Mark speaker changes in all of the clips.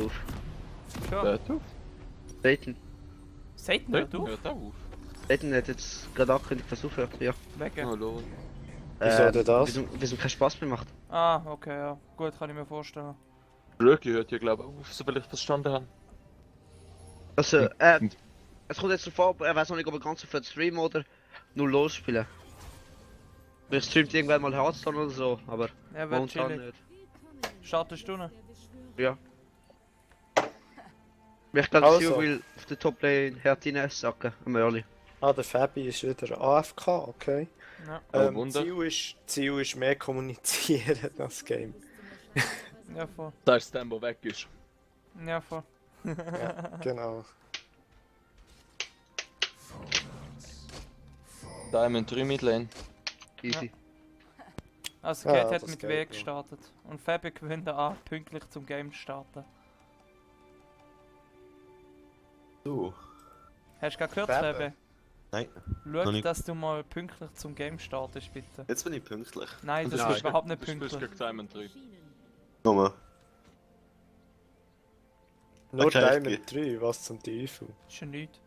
Speaker 1: auf.
Speaker 2: Schon.
Speaker 3: Hört auf.
Speaker 1: Satan.
Speaker 2: Satan hört auf?
Speaker 3: Hört auf.
Speaker 1: Satan hat jetzt gerade angekündigt, dass aufhört. Ja.
Speaker 2: Wegen.
Speaker 3: Oh lol.
Speaker 4: Wieso denn das?
Speaker 1: Weil es ihm keinen Spaß mehr macht.
Speaker 2: Ah, okay, ja. Gut, kann ich mir vorstellen.
Speaker 3: Rögli hört ja glaube ich auf, so viel ich verstanden habe.
Speaker 1: Also, es kommt jetzt davor, er weiß noch nicht, ob er ganz auf streamen oder nur losspielen. Vielleicht streamt irgendwann mal Hearthstone oder so, aber
Speaker 2: Ja, wird
Speaker 1: momentan
Speaker 2: chillig.
Speaker 1: nicht.
Speaker 2: Startest du noch?
Speaker 1: Ja. Ich glaube,
Speaker 4: Also.
Speaker 1: sie will auf der Toplane Hertine sacken, am Early.
Speaker 4: Ah, der Fabi ist wieder AFK, okay.
Speaker 2: Ja.
Speaker 3: Oh, Wunder.
Speaker 4: Ziel ist mehr kommunizieren, das Game.
Speaker 2: Ja, voll.
Speaker 3: Da ist der, der weg ist.
Speaker 2: Ja, voll.
Speaker 4: Ja, genau.
Speaker 3: Diamond 3 Midlane.
Speaker 1: Easy.
Speaker 2: Also,
Speaker 4: Ja,
Speaker 2: Kate hat
Speaker 4: das
Speaker 2: mit
Speaker 4: geht
Speaker 2: W
Speaker 4: noch.
Speaker 2: gestartet. Und Fabi gewinnt an, pünktlich zum Game zu starten.
Speaker 5: So.
Speaker 2: Hast du gerade gehört,
Speaker 4: Fabi?
Speaker 2: Fabi?
Speaker 5: Nein,
Speaker 2: Schau,
Speaker 5: noch nicht.
Speaker 2: dass du mal pünktlich zum Game startest, bitte.
Speaker 5: jetzt bin ich pünktlich.
Speaker 2: Nein, das
Speaker 1: Nein.
Speaker 2: ist überhaupt nicht
Speaker 3: Du spielst
Speaker 2: pünktlich.
Speaker 3: gegen Diamond 3.
Speaker 5: Nochmal.
Speaker 4: Nur
Speaker 5: Okay,
Speaker 4: Diamond 3, was zum Teufel.
Speaker 2: Ist ja nichts.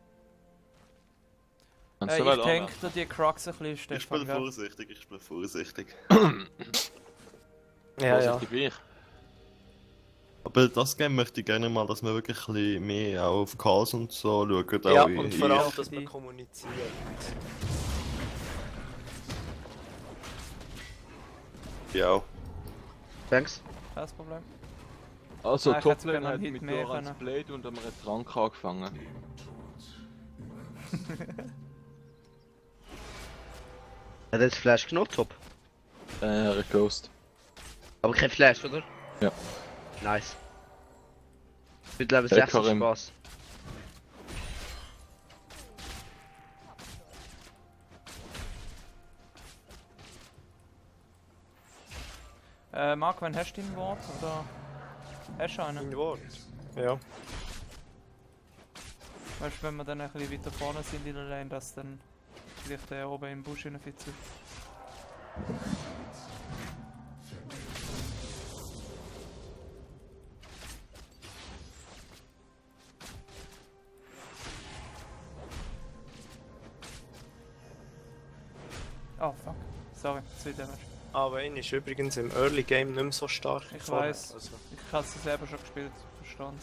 Speaker 3: Kannst du
Speaker 2: Ich
Speaker 3: mal
Speaker 2: denke, du die Crux ein bisschen,
Speaker 5: Ich
Speaker 2: Stefan,
Speaker 5: spiele
Speaker 2: gell?
Speaker 5: vorsichtig, ich spiele vorsichtig.
Speaker 4: Ja, ja.
Speaker 3: Vorsichtig wie ich.
Speaker 5: Aber das Game möchte ich gerne mal, dass wir wirklich ein bisschen mehr auch auf Calls und so schauen.
Speaker 4: Ja,
Speaker 5: auch
Speaker 4: und
Speaker 5: in-
Speaker 4: vor allem,
Speaker 2: ich-
Speaker 4: dass man kommuniziert.
Speaker 5: Ja, auch.
Speaker 1: Thanks.
Speaker 2: Kein Problem.
Speaker 3: Also,
Speaker 2: Ah, ich hätte
Speaker 3: Toplane
Speaker 2: gerne
Speaker 3: hat
Speaker 2: einen
Speaker 3: mit
Speaker 2: Hit mehr
Speaker 3: Dorans
Speaker 2: können.
Speaker 3: Blade und einem Trank angefangen.
Speaker 1: Hat er jetzt Flash genommen, top.
Speaker 3: Ghost.
Speaker 1: Aber kein Flash, oder?
Speaker 3: Ja.
Speaker 1: Nice. Mit Level
Speaker 3: Hey,
Speaker 1: 6 hat
Speaker 3: Karim.
Speaker 1: Spaß.
Speaker 2: Marc, wann hast du dein Wort? Oder hast du einen?
Speaker 4: Ein Wort. Ja.
Speaker 2: Weißt du, wenn wir dann ein bisschen weiter vorne sind in der Lane, dass dann vielleicht der oben im Busch reinfitzt. Oh fuck. Sorry, 2 Damage.
Speaker 4: Aber ihn ist übrigens im Early Game nicht mehr so stark. wie
Speaker 2: Ich
Speaker 4: vorher.
Speaker 2: weiss.
Speaker 4: Also,
Speaker 2: Ich habe es selber schon gespielt, verstanden.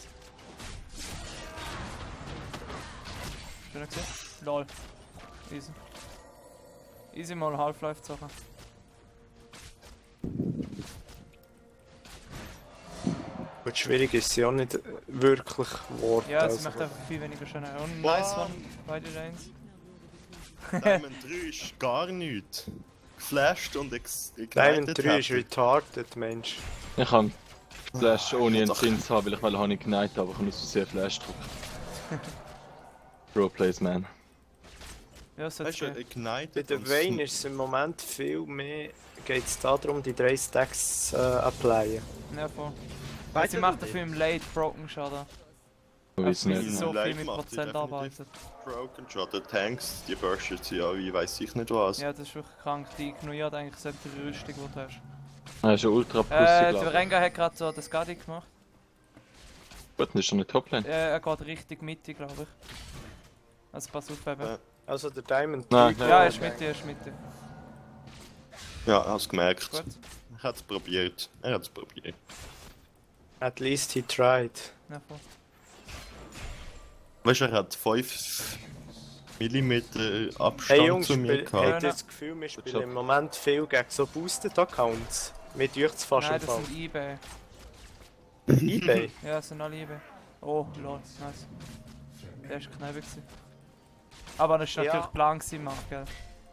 Speaker 2: Hast du nicht gesehen? Lol. Easy. Easy mal Half-Life zocken.
Speaker 4: gut, schwierig ist sie auch nicht wirklich Wort.
Speaker 2: Ja, sie
Speaker 4: also.
Speaker 2: macht einfach viel weniger schön. Und
Speaker 5: Wow.
Speaker 2: nice one, beide Lanes.
Speaker 5: Diamond 3 ist gar nichts. Geflasht und
Speaker 4: Diamond 3 ist
Speaker 5: hätte.
Speaker 4: retarded, Mensch.
Speaker 3: Ich habe Flash ohne einen Sinn zu haben, weil ich mal habe Ignite, aber ich habe aus sehr Flash drücken. Pro-Plays, man.
Speaker 2: Ja, es
Speaker 5: Weißt du,
Speaker 2: hat
Speaker 5: Ignite.
Speaker 4: Bei der Vayne ist es im Moment viel mehr. Geht es darum, die 3 Stacks applyen.
Speaker 2: ja, voll.
Speaker 1: Weiter
Speaker 2: Sie macht
Speaker 1: oder
Speaker 2: dafür im Late Broken Schaden.
Speaker 3: Ich weiß
Speaker 2: Weil sie
Speaker 3: nicht.
Speaker 2: so
Speaker 5: Late
Speaker 2: viel mit
Speaker 5: macht sie
Speaker 2: Prozent
Speaker 5: definitiv.
Speaker 2: arbeitet.
Speaker 5: Broken Shot, die Tanks, die bursten sie ja wie weiss ich nicht was.
Speaker 2: Ja, das ist wirklich krank. Die ignoriert eigentlich sämtliche Rüstung, die du hast.
Speaker 3: Er ist ein ultra Pussy,
Speaker 2: Der
Speaker 3: glaube ich.
Speaker 2: Rengar hat gerade so das Skadi gemacht.
Speaker 3: Gut, das ist schon eine Toplane.
Speaker 2: Er geht richtig Mitte, glaube ich. Also pass auf, eben.
Speaker 5: Ja.
Speaker 4: Also der Diamond
Speaker 3: Nein,
Speaker 4: 3
Speaker 2: Ja, er
Speaker 4: geht
Speaker 2: ist Mitte, er ist Mitte.
Speaker 5: Ja, hast gemerkt.
Speaker 2: Gut.
Speaker 5: Ich hätte es probiert. Er hat es probiert.
Speaker 4: At least he tried.
Speaker 2: Ja, voll.
Speaker 5: Weißt du, er hat 5 mm Abstand
Speaker 4: Hey Jungs,
Speaker 5: zu mir
Speaker 4: habt
Speaker 5: gehabt.
Speaker 4: ihr das Gefühl, wir spielen im Moment viel gegen so Boosted Accounts? Mir dürft es fast
Speaker 2: Nein,
Speaker 4: im
Speaker 2: das
Speaker 4: Fall.
Speaker 2: sind eBay.
Speaker 4: eBay?
Speaker 2: Ja, das sind alle eBay. Oh, lol, nice. Der ist knapp gewesen. Aber das war
Speaker 4: Ja.
Speaker 2: natürlich Plan gewesen, Marc, gell?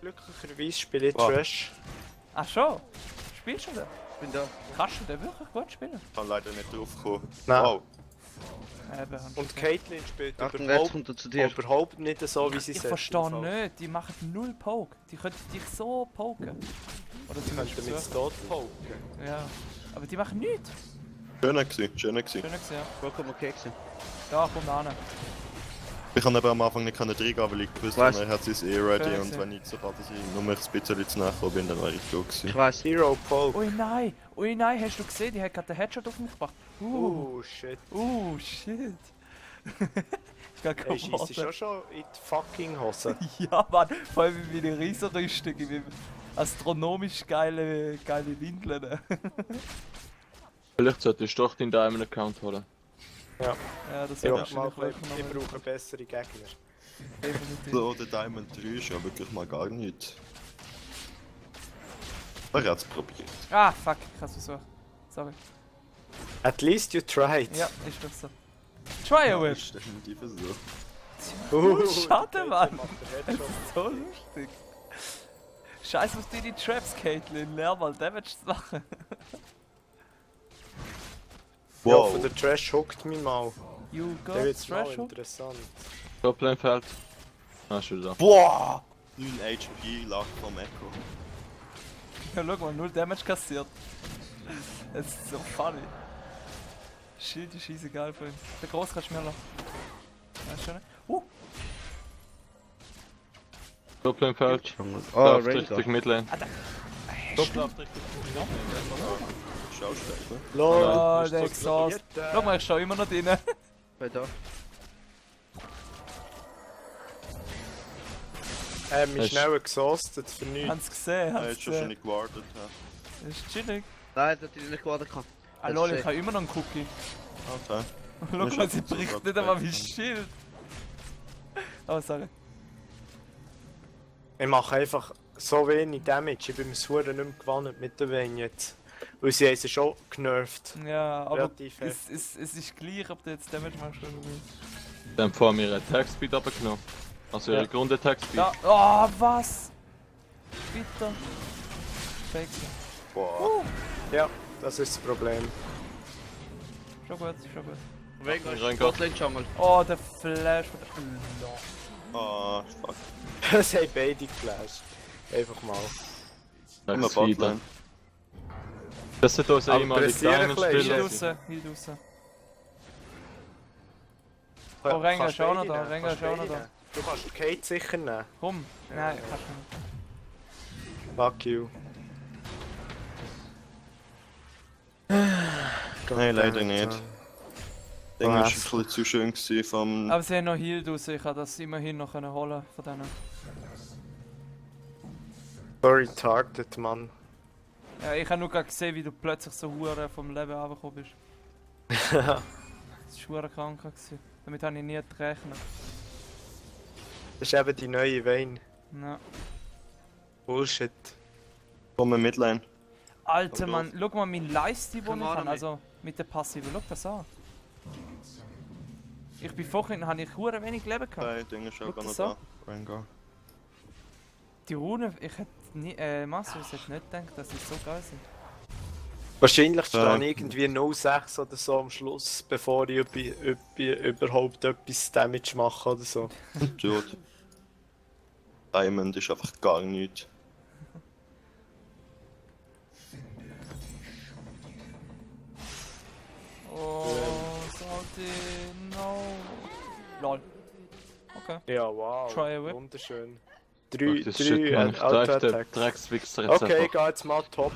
Speaker 4: Glücklicherweise spiele ich
Speaker 5: Wow.
Speaker 4: Trash.
Speaker 2: Ach schon? Spielst du den?
Speaker 1: Ich bin da.
Speaker 2: Kannst du den wirklich gut spielen?
Speaker 5: Ich kann leider nicht drauf kommen.
Speaker 4: Nein.
Speaker 5: Wow.
Speaker 2: Eben. hab ich
Speaker 4: Und
Speaker 2: gesehen.
Speaker 4: Caitlyn spielt
Speaker 1: Achtung, jetzt
Speaker 4: überhaupt,
Speaker 1: kommt er zu dir.
Speaker 4: überhaupt nicht so, wie sie
Speaker 2: Ich
Speaker 4: sollte,
Speaker 2: verstehe
Speaker 4: im Fall.
Speaker 2: nicht, die machen null Poke. Die könnten dich so poken. Oder
Speaker 4: Die
Speaker 2: zumindest
Speaker 4: könnten mit
Speaker 2: versuchen.
Speaker 4: Stot poken.
Speaker 2: Ja. Aber die machen nichts.
Speaker 5: Schöner gewesen, schöner gewesen.
Speaker 2: Schön gesehen.
Speaker 1: Vollkommen okay gewesen.
Speaker 2: Da, komm da hin.
Speaker 5: Ich kann aber am Anfang nicht reingehen, weil ich gewusst
Speaker 1: Weiss.
Speaker 5: habe, er hat sein ready
Speaker 2: Schön
Speaker 5: und
Speaker 2: gewesen.
Speaker 5: wenn ich so gerade nur ein bisschen zu nahe bin, dann wäre ich da
Speaker 1: Ich
Speaker 5: gewesen.
Speaker 1: weiß.
Speaker 4: Hero Poke.
Speaker 2: Ui nein, hast du gesehen, die hat gerade den Headshot auf mich gebracht.
Speaker 4: Shit.
Speaker 2: Shit. Ich kann
Speaker 4: Hey, schießt schon schon in die fucking Hose.
Speaker 2: Ja, Mann, vor allem mit meiner Riesenrüstung, in meinem astronomisch geile Windeln.
Speaker 3: Vielleicht solltest du doch deinen Diamond-Account holen.
Speaker 2: Ja, das
Speaker 4: Ja,
Speaker 2: wäre
Speaker 4: mal,
Speaker 2: wahrscheinlich
Speaker 4: ich
Speaker 2: wirklich
Speaker 4: brauche bessere Gegner.
Speaker 2: definitiv.
Speaker 5: So, der Diamond 3 ist ja wirklich mal gar nichts. Er hat's probiert.
Speaker 2: Ah, fuck, ich hab's versucht. Sorry.
Speaker 4: At least you tried.
Speaker 2: Ja, ist doch so. Try a whip!
Speaker 5: Ist definitiv so.
Speaker 2: Schade, Mann.
Speaker 4: macht er
Speaker 2: Das
Speaker 4: Headshot.
Speaker 2: ist so lustig. Scheiß auf deine Traps, Caitlyn. Lern mal Damage zu machen.
Speaker 4: Ja,
Speaker 5: Wow.
Speaker 4: von der Trash hookt mich mal.
Speaker 2: You
Speaker 4: Der
Speaker 2: got
Speaker 4: wird's mal
Speaker 2: threshold?
Speaker 4: interessant.
Speaker 3: Toplane-Feld. Ah, schon da.
Speaker 5: Boah! 9 HP lag vom Echo.
Speaker 2: Ja, schau mal, 0 Damage kassiert. Das ist so funny. Schild ist easy geil für ihn. Der Groß kannst du mir lassen. Ja, schön.
Speaker 3: Toplane-Feld.
Speaker 1: Oh,
Speaker 3: Läuft
Speaker 1: Ranger.
Speaker 3: Richtung Midlane. Top läuft Richtung
Speaker 5: Schaust du, ne?
Speaker 4: LOL!
Speaker 2: Oh,
Speaker 3: ist
Speaker 2: der
Speaker 3: so
Speaker 2: Exhaust. Schau mal, ich schau immer noch drin.
Speaker 1: Bei da.
Speaker 4: Mich
Speaker 3: Hast-
Speaker 4: schnell exhausted für nichts.
Speaker 2: Haben's gesehen,
Speaker 5: Er
Speaker 2: haben's
Speaker 5: hat schon
Speaker 2: gesehen.
Speaker 5: nicht gewartet. Ja.
Speaker 2: Das ist chillig.
Speaker 1: Nein, das hätte ich nicht gewartet.
Speaker 2: Ah lol, ich habe immer noch einen Cookie.
Speaker 5: Okay.
Speaker 2: Schau
Speaker 5: ist
Speaker 2: mal,
Speaker 5: auch
Speaker 2: sie
Speaker 5: so
Speaker 2: bricht
Speaker 5: grad
Speaker 2: nicht einmal wie
Speaker 5: weg.
Speaker 2: Schild. Oh, sorry.
Speaker 4: Ich mache einfach so wenig Damage. Ich bin mir Suren nicht mehr gewohnt mit der Vayne jetzt. Weil sie haben sie schon genervt.
Speaker 2: Ja, aber
Speaker 4: Relativ
Speaker 2: es ist gleich, ob du jetzt Damage machst oder nicht.
Speaker 3: Dann haben vor mir Attack Speed abgenommen. Also ihre
Speaker 4: Ja.
Speaker 3: Grund-Attack Speed.
Speaker 2: Da, oh, was? Bitte. Fake.
Speaker 5: Boah.
Speaker 4: Ja, das ist das Problem.
Speaker 2: Schon gut, schon gut.
Speaker 1: Wegen euch
Speaker 3: Rein,
Speaker 1: Botlane Jungle.
Speaker 2: Oh, der Flash von der... Lol.
Speaker 5: Ah, fuck.
Speaker 4: Das haben beide geflasht. Einfach mal.
Speaker 5: Immer
Speaker 3: Attack Speed.
Speaker 5: Botlane.
Speaker 3: Das sind unser
Speaker 4: Aber
Speaker 3: ehemaliger
Speaker 4: pressieren
Speaker 2: Hier
Speaker 3: Diamond-Spieler.
Speaker 2: draussen, hier draussen. Oh, Rengar
Speaker 4: Kannst
Speaker 2: ist auch noch
Speaker 4: beide
Speaker 2: da,
Speaker 4: nehmen,
Speaker 2: Rengar
Speaker 4: kannst
Speaker 2: ist auch noch
Speaker 4: beide
Speaker 2: da.
Speaker 4: nehmen. Du kannst Kate sicher nehmen.
Speaker 2: Komm. Nein, kannst du nicht.
Speaker 4: Fuck you.
Speaker 5: Nein, leider nicht. Das Ding war ein
Speaker 4: Was?
Speaker 5: bisschen zu schön gewesen vom...
Speaker 2: Aber sie haben noch Heal draussen, ich kann das immerhin noch holen von denen.
Speaker 4: So retarded, Mann.
Speaker 2: Ja, ich habe nur gerade gesehen, wie du plötzlich so hure vom Leben runtergekommen bist. Das war hure krank. gewesen. Damit habe ich nie gerechnet.
Speaker 4: Das ist eben die neue Vayne.
Speaker 2: Ja.
Speaker 4: Bullshit.
Speaker 5: Vom Midline.
Speaker 2: Alter
Speaker 5: Komm
Speaker 2: Mann, schau mal meinen Lifestyle, den
Speaker 1: Komm
Speaker 2: ich
Speaker 1: an
Speaker 2: habe,
Speaker 1: damit.
Speaker 2: also mit der Passive, schau das an. Ich bin vorhin, habe ich hure wenig Leben gehabt.
Speaker 5: Nein, Ding ist auch
Speaker 2: Schau
Speaker 5: gar noch
Speaker 2: das an.
Speaker 5: da. Rengar.
Speaker 2: Die Runen, ich hätte nie, Master, ich hätte nicht gedacht, dass sie so geil sind.
Speaker 4: Wahrscheinlich steht
Speaker 5: Ja.
Speaker 4: irgendwie 06 oder so am Schluss, bevor ich überhaupt etwas Damage mache oder so.
Speaker 5: Dude. Diamond ist einfach gar nichts.
Speaker 2: Oh, Salty, no. Lol. Okay.
Speaker 4: Ja, wow.
Speaker 2: Try a whip.
Speaker 4: Wunderschön.
Speaker 3: Fuck,
Speaker 4: 3
Speaker 3: das Shit, man. Ich
Speaker 4: Auto
Speaker 3: treffe den
Speaker 4: Attacks.
Speaker 3: Dreckswichser jetzt
Speaker 4: Okay,
Speaker 3: einfach.
Speaker 4: geh jetzt mal top.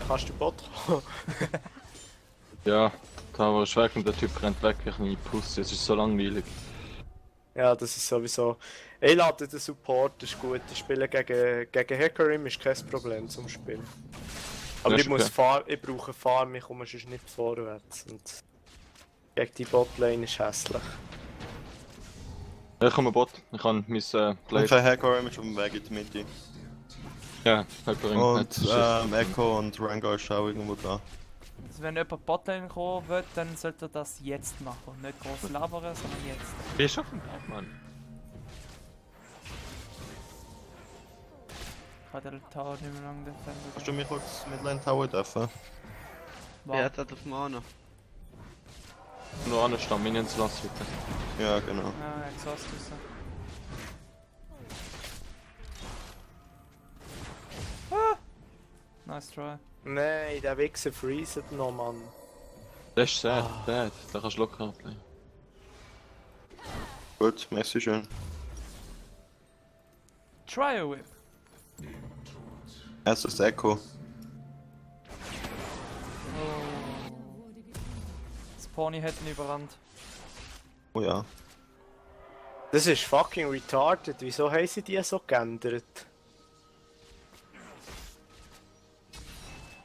Speaker 4: Kannst du Bot kommen?
Speaker 3: Ja, Tower ist weg und der Typ rennt weg wie eine Pussy. Es ist so langweilig.
Speaker 4: Ja, das ist sowieso. Ich lade den Support, das ist gut. Ich spiele gegen Hackerim ist kein Problem zum Spielen. Aber
Speaker 3: Das
Speaker 4: ich
Speaker 3: ist
Speaker 4: muss
Speaker 3: okay.
Speaker 4: fahren, ich brauche Farm, ich komme sonst nicht vorwärts. Und gegen die Botlane ist hässlich.
Speaker 3: Ich komme Bot. Ich kann mein Blade.
Speaker 5: Okay, Hacker ist auf dem Weg in die Mitte.
Speaker 3: Ja, Hackering
Speaker 5: Und
Speaker 3: nicht.
Speaker 5: Echo und Rengar ist auch irgendwo da.
Speaker 2: Also wenn jemand Botlane kommen will, dann sollte er das jetzt machen. Nicht groß labern, sondern jetzt.
Speaker 3: Wir schaffen das, Mann.
Speaker 2: Ich kann den Tower nicht mehr lange defenden.
Speaker 5: Hast du mich kurz Midline Tower dürfen?
Speaker 2: Wow.
Speaker 1: Wer hat das auf Mana?
Speaker 3: Nur anstehen, Minions lassen bitte.
Speaker 5: Ja, genau.
Speaker 2: Ja, Exhaust ist Nice try.
Speaker 4: Nein, der Wichser freezet noch, Mann.
Speaker 3: Das ist sad, sad. Da kannst du locker ablegen.
Speaker 5: Gut, merci schön.
Speaker 2: Try a whip.
Speaker 5: Erstes Echo.
Speaker 2: Oh. Pony hätten überrannt.
Speaker 5: Oh ja.
Speaker 4: Das ist fucking retarded. Wieso haben sie die so geändert?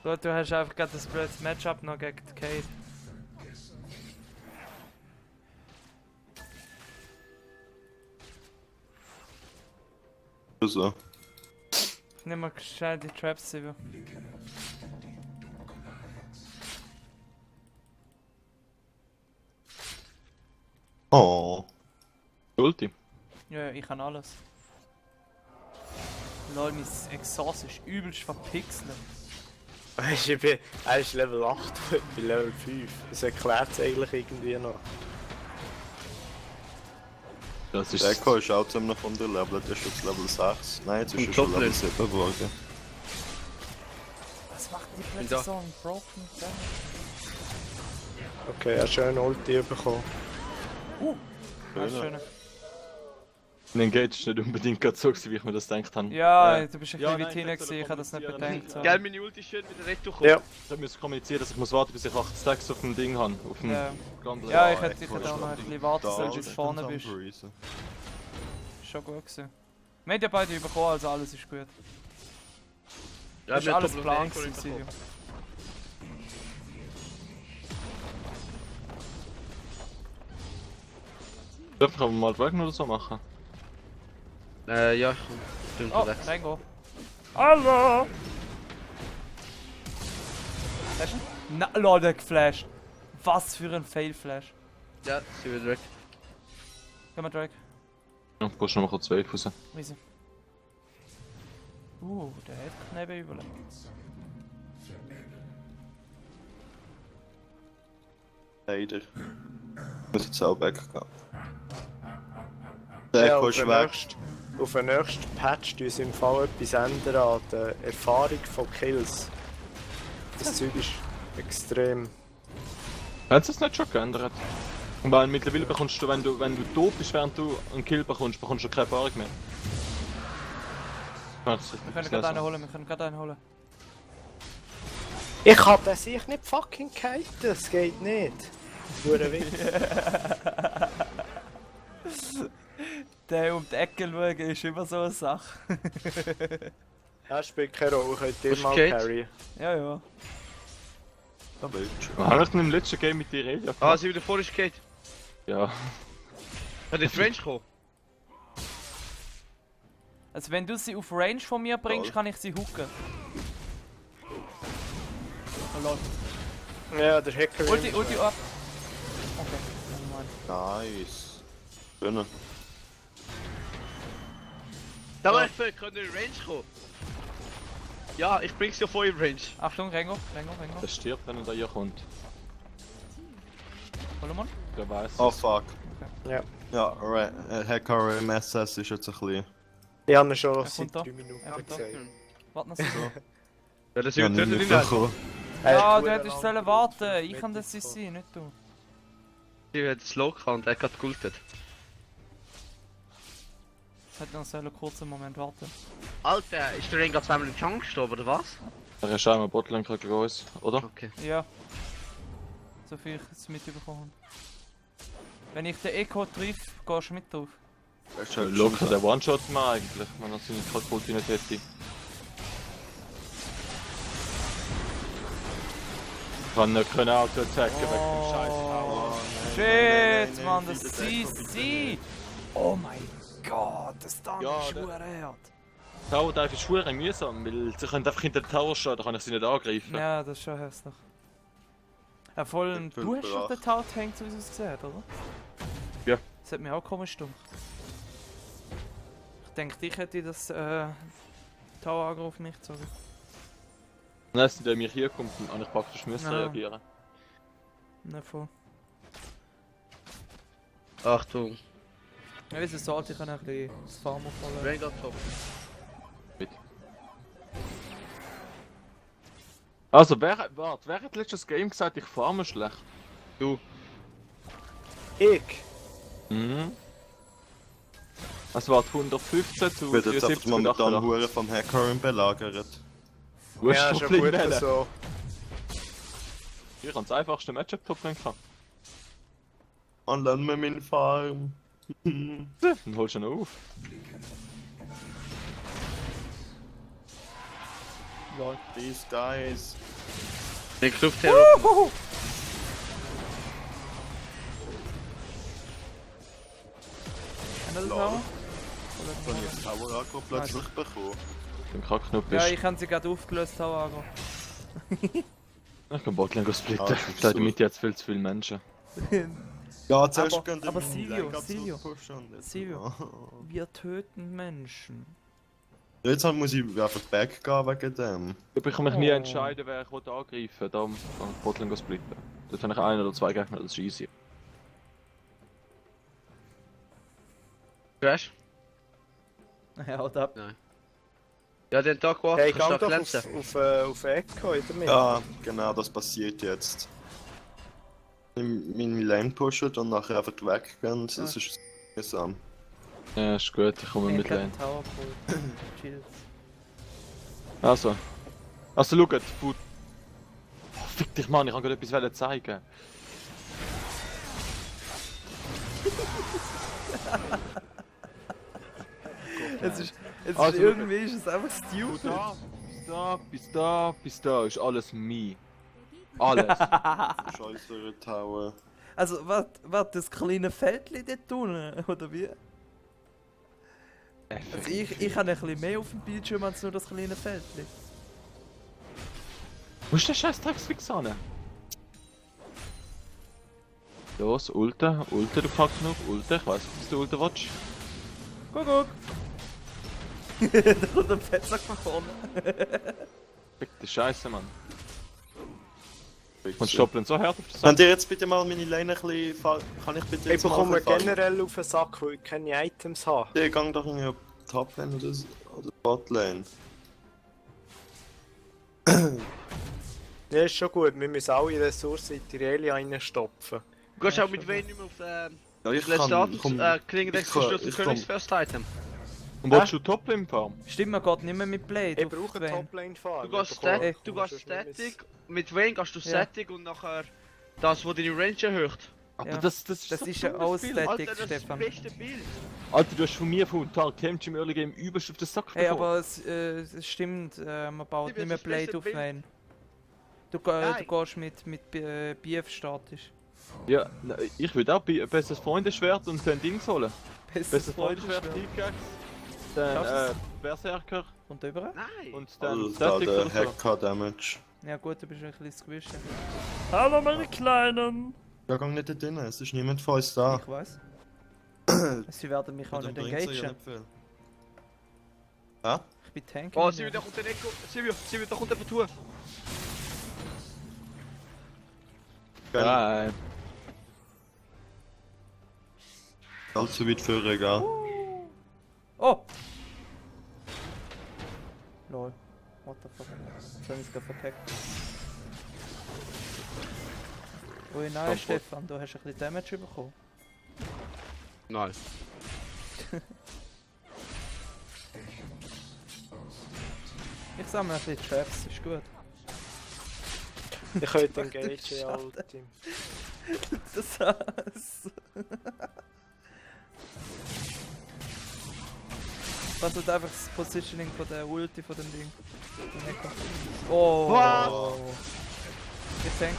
Speaker 2: Gut, du hast einfach gerade das blödes Matchup noch gegen die Kate.
Speaker 5: Also.
Speaker 2: Ich nehme mal schnell die Traps über.
Speaker 5: Oh.
Speaker 3: Ulti.
Speaker 2: Ja, ich kann alles. Lol, mein Exhaust ist übelst verpixelt.
Speaker 4: Weißt du, er ist Level 8 und ich bin Level 5. Das erklärt es eigentlich irgendwie noch.
Speaker 3: Das ist...
Speaker 5: Der Echo ist auch ziemlich unterlevelt, der ist jetzt Level 6. Nein, jetzt ist er
Speaker 1: Und
Speaker 5: schon Level
Speaker 1: Doppel.
Speaker 5: 7 geworden.
Speaker 2: Was macht die
Speaker 1: Bin
Speaker 2: plötzlich
Speaker 1: da.
Speaker 2: so ein Broken Damage?
Speaker 4: Okay, er hat schon eine Ulti bekommen.
Speaker 2: Das ist schön.
Speaker 3: Ein Engage ist nicht unbedingt gerade so gewesen, wie ich mir das gedacht habe.
Speaker 2: Ja, du bist ein
Speaker 3: Ja,
Speaker 2: bisschen wie
Speaker 3: nein,
Speaker 2: Tina
Speaker 3: ich hätte
Speaker 2: gewesen, ich habe das nicht
Speaker 3: kommunizieren.
Speaker 2: bedenkt. So.
Speaker 1: Gell, meine Ulti ist schön wieder retourgekommen.
Speaker 4: Ja.
Speaker 3: Ich muss kommunizieren, dass ich muss warten, bis ich 8 Stacks auf dem Ding habe. Auf dem
Speaker 2: Ja.
Speaker 3: Gambler.
Speaker 2: Ja, ich
Speaker 5: Ah,
Speaker 2: hätte
Speaker 5: Echo
Speaker 2: auch
Speaker 5: ist
Speaker 2: noch ein
Speaker 5: noch
Speaker 2: bisschen warten
Speaker 5: da,
Speaker 2: sollen, bis du vorne
Speaker 5: und
Speaker 2: bist.
Speaker 5: Unfreezen.
Speaker 2: Schon gut gewesen. Wir haben ja beide bekommen, also alles ist gut.
Speaker 1: Ja,
Speaker 2: Das ist
Speaker 1: wir haben
Speaker 2: alles
Speaker 1: Doppel
Speaker 2: Plan
Speaker 1: Echo
Speaker 2: gewesen,
Speaker 1: bekommen.
Speaker 2: Silvio.
Speaker 3: Dürfen wir mal Dragon oder so machen?
Speaker 1: Ja, stimmt,
Speaker 2: Oh,
Speaker 1: rechts.
Speaker 2: Rengo. Hallo! Hast du ihn? Na, lol, der geflasht. Was für ein Fail-Flash.
Speaker 1: Ja, sie wird weg.
Speaker 2: Geh mal, Drake.
Speaker 3: Ja, du brauchst noch mal kurz 12 raus.
Speaker 2: Easy. Der hat Knebel überlebt.
Speaker 5: Leider. Ich muss jetzt auch weggehen. Der
Speaker 4: Ja,
Speaker 5: Echo ist weg.
Speaker 4: Auf den nächsten Patch tun sie im Fall etwas ändern an der Erfahrung von Kills. Das Zeug ist extrem.
Speaker 3: Hat es nicht schon geändert? Weil mittlerweile bekommst du, wenn du tot bist, während du einen Kill bekommst du keine Erfahrung mehr.
Speaker 2: Wir können gerade einen holen,
Speaker 4: Ich kann den sich nicht fucking kiten, das geht nicht. Hure Witz.
Speaker 2: Der um die Ecke schauen ist immer so eine Sache.
Speaker 4: Ja, spielt keine Rolle, könnt ihr
Speaker 1: Was
Speaker 4: mal
Speaker 1: geht?
Speaker 4: carryen.
Speaker 2: Ja.
Speaker 5: Da willst du.
Speaker 3: Was habe ich denn im letzten Game mit dir Relia
Speaker 1: Ah, sie wieder vor ist geht.
Speaker 3: Ja.
Speaker 1: Hat jetzt Range gekommen?
Speaker 2: Also wenn du sie auf Range von mir bringst,
Speaker 5: Toll.
Speaker 2: kann ich sie hooken. Oh lol.
Speaker 4: Ja, der Hacker.
Speaker 2: Ulti ab. Okay, nevermind.
Speaker 5: Nice. Schön.
Speaker 1: Da war ich für, kann in Range kommen. Ja, ich bring's ja voll in Range.
Speaker 2: Achtung, Rengo.
Speaker 3: Der stirbt, wenn er da hier kommt.
Speaker 2: Hol mal.
Speaker 3: Der weiß
Speaker 5: Oh
Speaker 3: es.
Speaker 5: fuck.
Speaker 4: Ja.
Speaker 5: Ja, Hacker MSS ist jetzt ein bisschen.
Speaker 4: Ich habe ihn schon
Speaker 2: Er
Speaker 4: seit
Speaker 2: kommt da.
Speaker 4: 3 Minuten
Speaker 2: Er kommt da.
Speaker 4: gesagt.
Speaker 2: Warte noch so.
Speaker 1: Ja, das
Speaker 5: Ja,
Speaker 1: ist
Speaker 5: nicht
Speaker 1: nicht
Speaker 5: bekommen.
Speaker 2: Ja, du hättest sollen warten. Ich kann das sein, nicht du.
Speaker 1: Sie hat Slow gehabt und er hat gultet.
Speaker 2: Ich hätte noch einen kurzen Moment warten.
Speaker 1: Alter, ist der Ring gerade zweimal im Jungle gestorben oder was?
Speaker 3: Er ist einmal Botlane gegen uns, oder?
Speaker 1: Okay.
Speaker 2: Ja. So viel ich jetzt mitbekommen. Wenn ich den Echo treffe, gehst du mit drauf.
Speaker 5: Das ist halt
Speaker 3: Locker
Speaker 5: schon-
Speaker 3: der One-Shot mal eigentlich, wenn er seine Kalkulti nicht hätte. Kann er können Auto-Attacken wegen dem Scheiß.
Speaker 2: Oh,
Speaker 5: nein,
Speaker 2: shit,
Speaker 5: nein,
Speaker 2: man,
Speaker 5: nein,
Speaker 2: das
Speaker 5: wieder
Speaker 2: CC! Oh mein Gott, das Ding
Speaker 3: Ja,
Speaker 2: ist
Speaker 3: der-
Speaker 2: hart.
Speaker 3: Tower Dive ist schwer mühsam, weil sie können einfach hinter den Tower stehen, da kann ich sie nicht angreifen.
Speaker 2: Ja, das ist schon hässlich. Voll,
Speaker 5: Ich bin
Speaker 2: du hast doch den
Speaker 5: überrascht.
Speaker 2: Tower hängt, so wie es aussieht, oder?
Speaker 3: Ja.
Speaker 2: Das hat mir auch komisch gedacht. Ich denke, ich hätte das Tower auf mich gezogen.
Speaker 3: Nein, wenn der mich hier kommt, dann habe ich praktisch müssen
Speaker 2: Ja.
Speaker 3: reagieren.
Speaker 2: Nicht voll.
Speaker 1: Achtung.
Speaker 2: Ja, wie es sollte, ich kann ein bisschen das Farm aufholen.
Speaker 1: Rain geht top.
Speaker 3: Also, wer hat letztes Game gesagt, ich farme schlecht?
Speaker 1: Du.
Speaker 4: Ich?
Speaker 3: Mhm. Es war 115
Speaker 5: Ich
Speaker 3: zu
Speaker 5: werde jetzt einfach
Speaker 3: 74 und
Speaker 5: momentan
Speaker 3: 88.
Speaker 5: Hure vom Hacker belagert.
Speaker 3: Du hast
Speaker 4: Ja,
Speaker 3: doch
Speaker 4: schon
Speaker 3: Blink
Speaker 4: gut
Speaker 3: wählen.
Speaker 4: so.
Speaker 3: Ich habe das einfachste Matchup top gehabt.
Speaker 5: Und dann mit meinen Farm.
Speaker 3: Dann holst du ihn auf.
Speaker 2: Lol.
Speaker 5: These guys.
Speaker 1: Den Kluft her.
Speaker 2: Haben wir das
Speaker 5: Lol.
Speaker 2: auch?
Speaker 5: Kann ich jetzt Tower Agro plötzlich bekommen?
Speaker 3: Im Kackknopf
Speaker 2: Ja,
Speaker 3: ist.
Speaker 2: ich habe sie gerade aufgelöst, Tauago.
Speaker 3: Ich kann Botlane splitten.
Speaker 5: Ah,
Speaker 3: Ich glaube, damit jetzt viel zu viele Menschen.
Speaker 5: Ja, zuerst
Speaker 2: Aber-
Speaker 5: gehen die
Speaker 2: aber
Speaker 5: meine
Speaker 2: Silvio,
Speaker 5: Lane
Speaker 2: Silvio,
Speaker 5: pushen und jetzt-
Speaker 2: Silvio. Wir töten Menschen.
Speaker 5: Ja, jetzt halt muss ich einfach back gehen wegen dem.
Speaker 3: Ich kann mich nie
Speaker 2: Oh.
Speaker 3: entscheiden, wer ich angreifen will. Darum kann ich Botlane splitten. Dort habe ich ein oder zwei Gegner, das ist easy.
Speaker 1: Crash?
Speaker 2: Ja, haut ab.
Speaker 1: Ja, den Tag gewartet,
Speaker 4: Hey,
Speaker 1: kannst
Speaker 4: geh
Speaker 1: du
Speaker 4: doch
Speaker 1: glänzen.
Speaker 4: auf Echo in der Mitte.
Speaker 5: Ja, genau, das passiert jetzt. Meine Lane pushen und nachher einfach weggehen, das ist mühsam.
Speaker 3: Ja, ist gut, ich komme mit
Speaker 2: Ich habe
Speaker 3: Lane.
Speaker 2: den Tower geholt. Chill.
Speaker 3: Also. Also, schaut, Food. Oh, fick dich, Mann, ich kann gerade etwas zeigen.
Speaker 2: Es ist
Speaker 3: Also,
Speaker 2: irgendwie ist es einfach stupid.
Speaker 3: Bis da ist alles me. Alles.
Speaker 5: Scheiße, Tower.
Speaker 2: Also, was, das kleine Feldchen dort unten, oder wie? Also ich habe ein bisschen mehr auf dem Bildschirm als nur das kleine Feldchen.
Speaker 3: Wo ist der scheiß Drecksfix an? Los, Ulte, du packst genug, Ulte, ich weiß nicht, was du Ulte willst.
Speaker 2: Guck! Da kommt ein Fettsack von vorne.
Speaker 3: Fick die Scheiße, Mann. Und stoppeln so hart auf der Seite.
Speaker 5: Könnt ihr jetzt bitte mal meine Lane ein bisschen... Kann ich bitte
Speaker 4: Ich
Speaker 5: jetzt mal
Speaker 4: bekomme
Speaker 5: ein bisschen
Speaker 4: generell auf den Sack, weil ich keine Items habe.
Speaker 5: Der gang doch irgendwie auf Toplane oder Botlane.
Speaker 4: Ja, ist schon gut, wir müssen alle Ressourcen in die Irelia reinstopfen.
Speaker 1: Du gehst auch mit Wayne nicht mehr auf
Speaker 5: Ja, ich
Speaker 1: letzten
Speaker 5: kann...
Speaker 1: Klingen
Speaker 5: ich kann-
Speaker 1: gestürzt
Speaker 5: ich komm-
Speaker 1: Königs First Item.
Speaker 3: Und willst du Toplane farm?
Speaker 2: Stimmt, man geht nicht mehr mit Blade.
Speaker 4: Ich
Speaker 2: auf
Speaker 4: brauche
Speaker 2: Vayne.
Speaker 4: Toplane fahren.
Speaker 1: Du gehst Static, mit Wayne gehst du
Speaker 2: Ja.
Speaker 1: Static und nachher das, wo deine Range erhöht.
Speaker 3: Aber
Speaker 2: Ja.
Speaker 3: das
Speaker 2: Das
Speaker 3: so
Speaker 2: ist ja
Speaker 3: dummes
Speaker 2: alles
Speaker 3: Bild.
Speaker 2: Static.
Speaker 1: Alter, das ist das
Speaker 2: Stefan.
Speaker 1: beste Bild.
Speaker 3: Alter, du hast von mir von Tag Camp im Early Game übelst auf den Sack
Speaker 2: Hey,
Speaker 3: bekommen.
Speaker 2: aber es stimmt, man baut
Speaker 1: Silvio,
Speaker 2: nicht mehr
Speaker 1: das beste
Speaker 2: Blade auf
Speaker 1: Bild.
Speaker 2: Vayne. Du
Speaker 1: Nein.
Speaker 2: gehst mit BF statisch.
Speaker 3: Ja, na, ich würde auch besseres Freundeschwert und dann Dings holen. Besseres
Speaker 2: Freundeschwert.
Speaker 3: Freundeschwert, Pickaxe, dann
Speaker 2: Schaffst
Speaker 3: Berserker
Speaker 2: Und über?
Speaker 1: Nein.
Speaker 3: und dann
Speaker 5: Also,
Speaker 3: Static
Speaker 5: der
Speaker 3: oder so.
Speaker 5: Hacker Damage.
Speaker 2: Ja gut, du bist ein bisschen gewischt. Hallo meine Kleinen!
Speaker 5: Ja, gang nicht da drin, es ist niemand von uns da.
Speaker 2: Ich weiß. Sie werden mich auch
Speaker 5: Dann
Speaker 2: nicht
Speaker 5: bringt's ja
Speaker 2: engagen.
Speaker 5: nicht viel. Ja?
Speaker 2: Ich bin Tank.
Speaker 1: Oh, Silvio, da kommt der Echo. Silvio, da kommt der Tour.
Speaker 3: Geil.
Speaker 5: Allzu weit führen, gell?
Speaker 2: Oh! Lol. What the fuck? Jetzt habe ich es gerade verpackt. Ui nein,
Speaker 3: Komm,
Speaker 2: Stefan, du hast ein bisschen Damage bekommen.
Speaker 1: Nein.
Speaker 2: Ich sammle ein bisschen Traps, ist gut.
Speaker 4: Ich könnte
Speaker 2: Ach, du
Speaker 4: engagen,
Speaker 2: Schade.
Speaker 4: Ultim.
Speaker 2: Das heißt. Was ist einfach das Positioning von der Ulti von dem Ding? Von Echo. Oh!
Speaker 1: Was?
Speaker 2: Ich denke.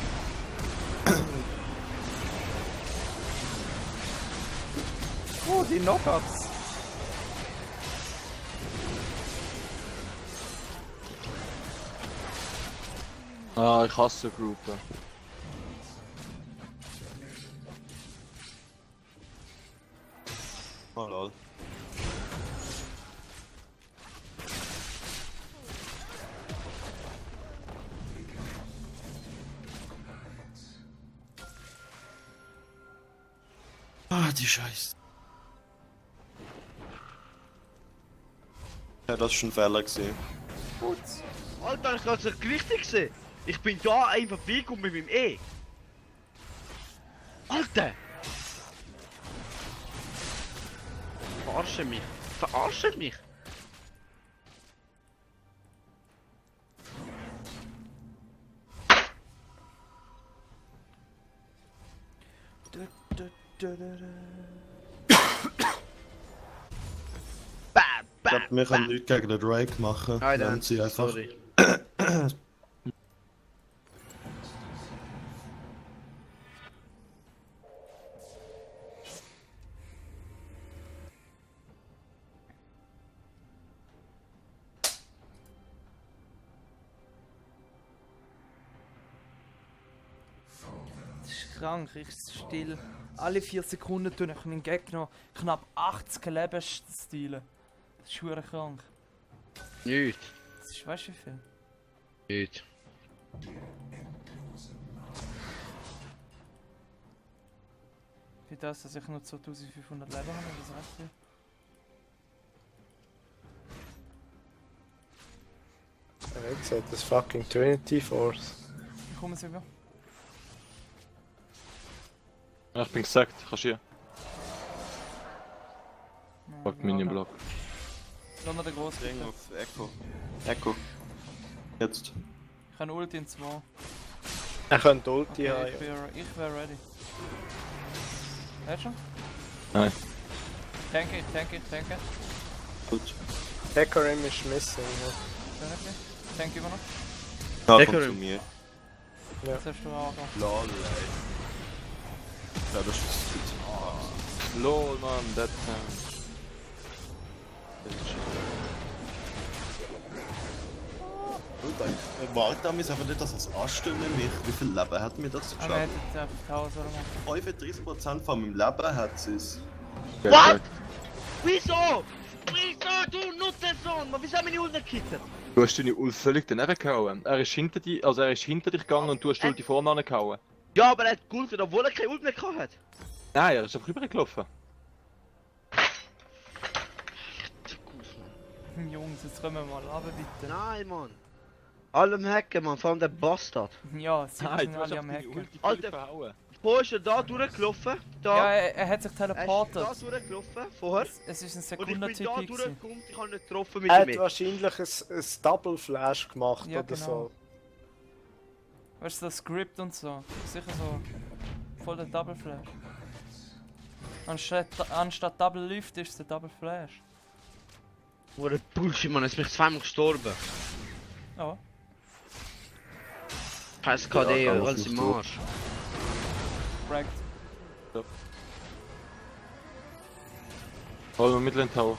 Speaker 2: Oh, die Knockouts!
Speaker 3: Ah, ich hasse Gruppen.
Speaker 5: Oh lol. Ah, die Scheiße. Ja, das ist ein Fehler gewesen.
Speaker 2: Putz!
Speaker 1: Alter, ich hab's nicht richtig gesehen. Ich bin da einfach weggekommen mit meinem E. Alter! Verarschen mich. Verarschen mich. Bam,
Speaker 5: Ich glaube,
Speaker 1: bam,
Speaker 5: wir können
Speaker 1: bam.
Speaker 5: nichts gegen den Drake machen.
Speaker 1: Nein,
Speaker 5: wenn
Speaker 1: dann,
Speaker 5: sie einfach.
Speaker 1: sorry.
Speaker 2: Das ist krank, richtig still. Alle 4 Sekunden tue ich meinen Gegner knapp 80 Leben stehlen. Das ist verdammt krank.
Speaker 1: Nicht.
Speaker 2: Das ist, weißt du wie viel?
Speaker 1: Nicht.
Speaker 2: Für das, dass ich nur 2500 Leben habe, ist das recht viel.
Speaker 4: Ja, wie gesagt, das fucking Trinity Force.
Speaker 2: Ich komme sogar.
Speaker 3: Ja, ich bin gesagt, kannst du hier.
Speaker 2: Ja,
Speaker 3: Fuck Minion Block.
Speaker 2: Lass mal den großen.
Speaker 5: Ding auf Echo. Echo. Jetzt.
Speaker 2: Ich habe Ulti in 2.
Speaker 4: Er könnte Ulti
Speaker 2: Okay,
Speaker 4: haben.
Speaker 2: ich wär ready. Hörst du schon?
Speaker 3: Nein.
Speaker 2: Tanke.
Speaker 5: Gut.
Speaker 4: Hecarim ist missing.
Speaker 2: Definitely. Tank immer noch.
Speaker 5: Ja,
Speaker 1: Echo.
Speaker 5: kommt zu mir.
Speaker 2: Das hast du auch noch.
Speaker 5: Lol, ey. Ja, das ist gut.
Speaker 3: LOL, man, that
Speaker 5: Warte damit einfach nicht, dass es anstimmt mich. Wie viel Leben hat mir das
Speaker 2: Ah, wir
Speaker 5: geschafft?
Speaker 2: hätten einfach 1000 oder mal.
Speaker 5: 35% von meinem Leben hat es.
Speaker 1: What? Wieso? Wieso, du Nuttensohn? Man, wieso haben wir nicht untergekittet?
Speaker 3: Du hast deine Ult völlig daneben gehauen. Er ist hinter dich, also er ist hinter dich gegangen und du hast die Ult vorne angehauen.
Speaker 1: Ja, aber er hat geholfen, obwohl er keine Ult mehr gehabt hat.
Speaker 3: Nein, er ist einfach rübergelaufen.
Speaker 2: Jungs, jetzt kommen wir mal runter, bitte.
Speaker 1: Nein, Mann. Allem hacken, Mann, vor allem der Bastard.
Speaker 2: Ja, sie
Speaker 3: Nein,
Speaker 2: sind
Speaker 3: du hast
Speaker 2: alle
Speaker 3: einfach
Speaker 2: am
Speaker 3: deine
Speaker 2: Hacken.
Speaker 3: Ult völlig
Speaker 1: Alter.
Speaker 3: verhauen.
Speaker 1: Wo ist er da durchgelaufen? Da.
Speaker 2: Ja, er hat sich
Speaker 1: Er ist da
Speaker 2: teleportet.
Speaker 1: durchgelaufen, vorher.
Speaker 2: Es ist ein
Speaker 1: Und ich bin da
Speaker 2: Sekundenzeit.
Speaker 1: durchgekommen, ich habe nicht getroffen mit
Speaker 4: Er hat
Speaker 1: ihm.
Speaker 4: wahrscheinlich ein Double Flash gemacht
Speaker 2: Ja,
Speaker 4: oder
Speaker 2: genau.
Speaker 4: so.
Speaker 2: Weißt du, das Script und so. Sicher so. Voll der Double Flash. Anstatt Double Lift ist es der Double Flash.
Speaker 1: Wo der Bullshit, Mann, jetzt bin ich zweimal gestorben.
Speaker 2: Ja.
Speaker 1: Scheiß KD,
Speaker 5: Ja, kann
Speaker 1: alles
Speaker 5: ich
Speaker 1: im
Speaker 5: nicht tun.
Speaker 1: Arsch.
Speaker 2: Fragged.
Speaker 3: Hol mal Midland Tower.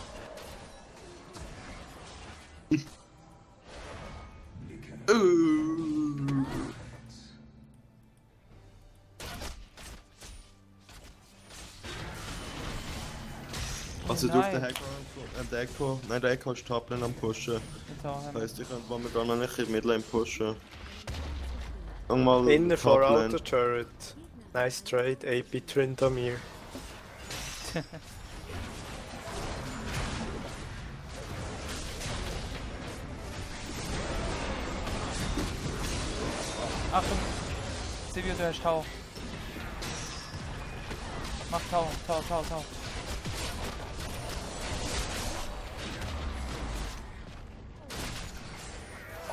Speaker 5: Also durch den
Speaker 2: Nein.
Speaker 5: Hacker und der Echo. Nein, der Echo ist Toplane am Pushen.
Speaker 2: Da haben wir.
Speaker 5: Heißt, ich könnte momentan noch nicht in Midlane pushen. Gang mal
Speaker 4: Innen vor
Speaker 5: Toplane.
Speaker 4: Auto Turret. Nice trade, AP Tryndamere.
Speaker 2: Achtung! Silvio, du hast Tau. Mach Tau.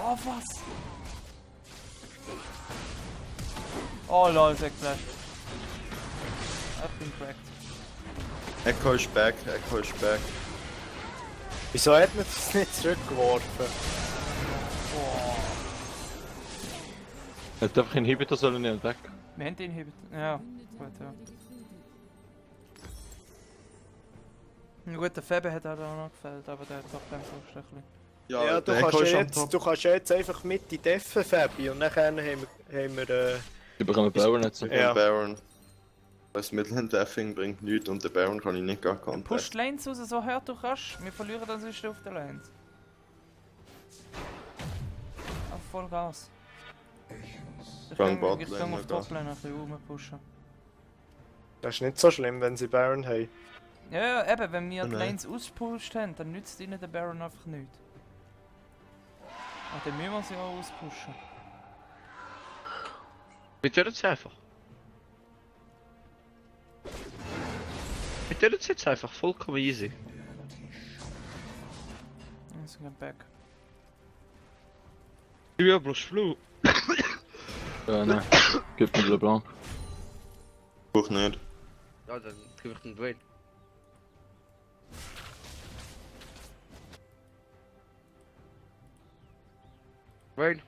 Speaker 2: Oh, was? Oh lol, sehr geflasht. Ich bin cracked.
Speaker 5: Echo ist back, Echo ist back.
Speaker 4: Wieso hat man das nicht zurückgeworfen?
Speaker 2: Boah.
Speaker 3: Er hätte einfach Inhibitor sollen nehmen, weg.
Speaker 2: Wir haben den Inhibit. Ja, gut, ja. Ein guter Febe hat auch noch gefällt, aber der hat doch beim so ein
Speaker 4: Ja, du kannst ja jetzt einfach mit in Deffen, Fabi, und dann haben wir
Speaker 3: Die bekommen Bauern nicht so.
Speaker 5: Ja.
Speaker 4: Ja.
Speaker 5: Baron. Das Midlane Deathing bringt nichts und den Baron kann ich nicht gar
Speaker 2: Push
Speaker 5: contact.
Speaker 2: die Lanes raus, so hart du kannst. Wir verlieren dann sonst auf der Lanes. Auf voll Gas. Ich
Speaker 5: Gang
Speaker 2: kann
Speaker 5: Botlane
Speaker 2: auf
Speaker 5: da.
Speaker 2: Toplane ein bisschen rumpushen.
Speaker 4: Das ist nicht so schlimm, wenn sie Baron haben.
Speaker 2: Ja, ja, eben, wenn wir die
Speaker 5: Nein.
Speaker 2: Lanes auspusht haben, dann nützt ihnen der Baron einfach nichts. Und dann müssen wir sie auch auspushen.
Speaker 1: Wir tun es einfach. Wir tun es jetzt einfach, vollkommen easy.
Speaker 2: Jetzt gehen wir back.
Speaker 1: Ja, bloß Flu.
Speaker 3: Nein. Gib mir den Blanc.
Speaker 5: Buch nicht.
Speaker 1: Ja, dann gebe ich den Dwayne. Dwayne.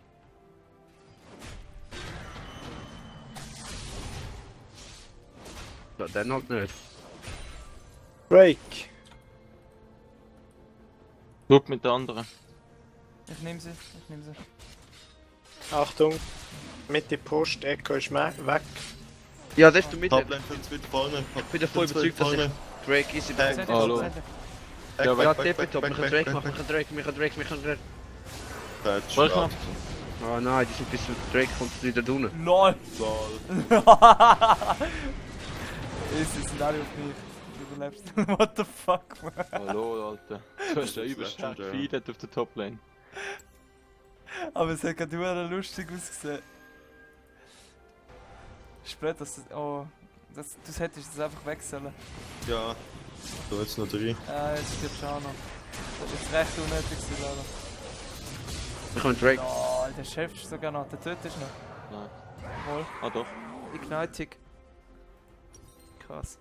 Speaker 1: Ja, den halt nicht.
Speaker 4: Break.
Speaker 3: Schau mit der anderen.
Speaker 2: Ich nehme sie.
Speaker 4: Achtung. Mitte Post, Echo ist weg.
Speaker 1: Ja, das ist der Mitte.
Speaker 5: Toplane für wieder vorne.
Speaker 1: Ich bin davon überzeugt, dass ich Drake easy bin.
Speaker 2: Zählt
Speaker 3: Hallo.
Speaker 2: zählt.
Speaker 3: Ja,
Speaker 1: Ja,
Speaker 3: weg.
Speaker 1: Tippetop, wir können Drake machen, wir können Drake.
Speaker 3: Soll ich noch?
Speaker 1: Oh nein, die sind bis zu Drake kommt wieder unten.
Speaker 2: LOL!
Speaker 5: Lol.
Speaker 2: Easy, sind alle auf mich. Du überlebst. What the fuck, man?
Speaker 3: Hallo, Alter. Du hast ja übelst stark
Speaker 5: Legendary.
Speaker 3: gefeedet auf der Toplane.
Speaker 2: Aber es hat gerade nur lustig ausgesehen. Ist blöd, dass das. Oh. Das hättest das einfach wechseln.
Speaker 5: Ja. So, jetzt noch 3.
Speaker 2: Jetzt stirbst du auch noch. Das ist jetzt recht unnötig gewesen, leider.
Speaker 1: Wir können Drake.
Speaker 2: Oh, der schaffst du sogar noch. Der tötest noch.
Speaker 3: Nein.
Speaker 2: Wohl.
Speaker 3: Ah doch.
Speaker 2: Igniting. Krass.